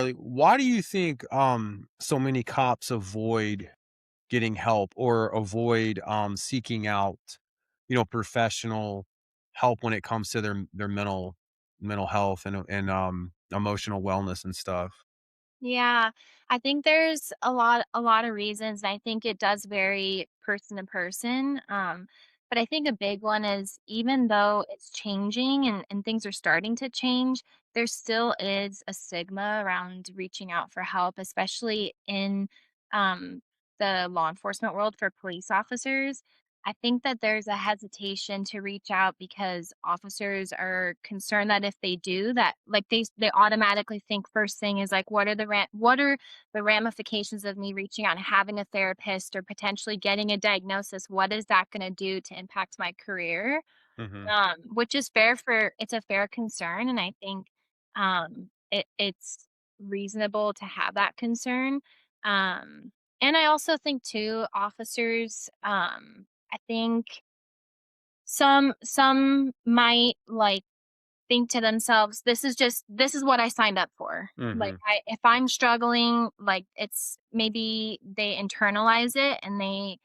Like, why do you think so many cops avoid getting help or avoid seeking out, professional help when it comes to their mental health and emotional wellness and stuff? Yeah, I think there's a lot of reasons. And I think it does vary person to person. But I think a big one is even though it's changing and things are starting to change, there still is a stigma around reaching out for help, especially in um, the law enforcement world for police officers. I think that there's a hesitation to reach out because officers are concerned that if they do that, like they automatically think first thing is like, what are the ramifications of me reaching out and having a therapist or potentially getting a diagnosis? What is that going to do to impact my career? Hmm. Which is fair for it's a fair concern, and I think it's reasonable to have that concern. Um, and I also think too, officers, I think some might like think to themselves, this is what I signed up for. Like Hmm. if I'm struggling, like it's maybe they internalize it and they,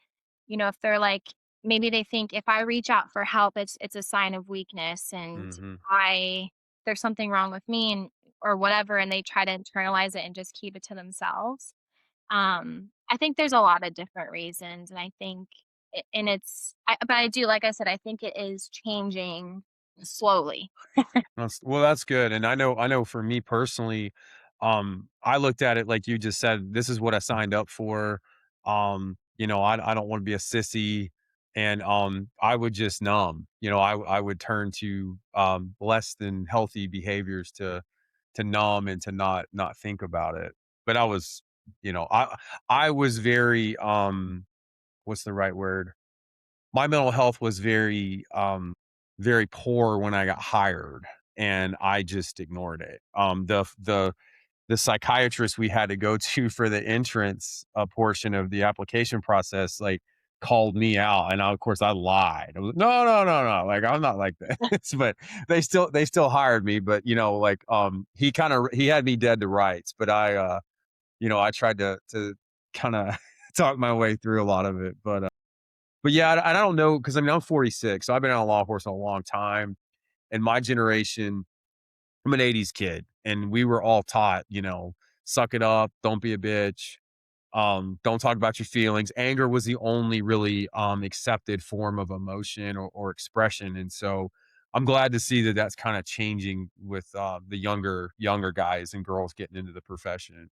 if they're like maybe they think if I reach out for help, it's a sign of weakness and Hmm. I there's something wrong with me and or whatever, and they try to internalize it and just keep it to themselves. I think there's a lot of different reasons, and I think and but I do, like I said, I think it is changing slowly. That's good. And I know for me personally, I looked at it like you just said, this is what I signed up for. I don't want to be a sissy. And I would just numb. I would turn to less than healthy behaviors to numb and to not think about it. But you know, I I was very what's the right word? My mental health was very poor when I got hired, and I just ignored it. The psychiatrist we had to go to for the entrance portion of the application process, like, called me out, and of course I lied. I was like, no, no, no, no, like I'm not like this, but they still hired me. But he had me dead to rights, but I tried to kind of talk my way through a lot of it, but yeah, I don't know because I mean I'm 46, so I've been out of law enforcement a long time. And my generation, I'm an 80s kid, and we were all taught, suck it up, don't be a bitch, don't talk about your feelings. Anger was the only really accepted form of emotion or expression, and so I'm glad to see that that's kind of changing with the younger guys and girls getting into the profession.